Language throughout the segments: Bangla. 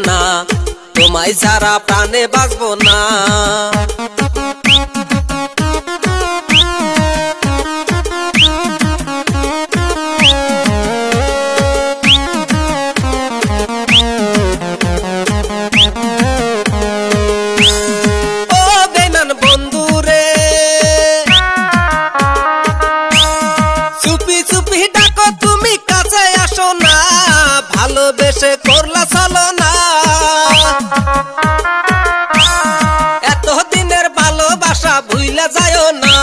না, তোমায় ছাড়া প্রাণে বাঁচবো না। ভালোবেসে করলা ছলনা, এতদিনের ভালোবাসা ভুইলা যায়ও না,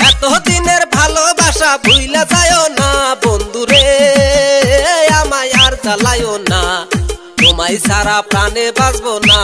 এতদিনের ভালোবাসা ভুইলা যায়ও না। বন্ধুরে আমায় আর জ্বালায়ও না, তোমায় ছাড়া প্রাণে বাঁচবো না।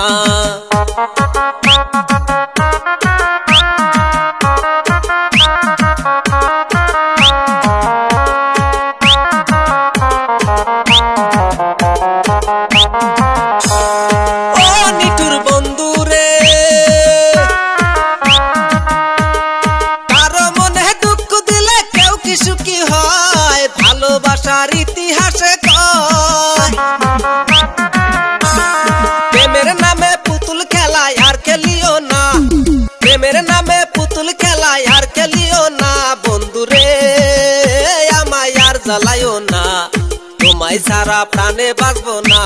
ভালোবাসার ইতিহাসে প্রেমের নামে পুতুল খেলায় আর খেলিও না, প্রেমের নামে পুতুল খেলায় আর খেলিও না। বন্ধুরে আমায় আর জ্বালায়ও না, তোমায় ছাড়া প্রাণে বাঁচবো না।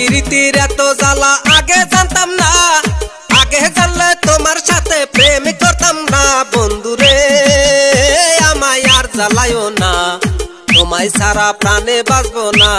প্রীতির এত জ্বালা আগে জানতাম না, আগে জানলে তোমার সাথে প্রেম করতাম না। বন্ধুরে আমায় আর জ্বালায়ও না, তোমায় ছাড়া প্রাণে বাঁচবো না।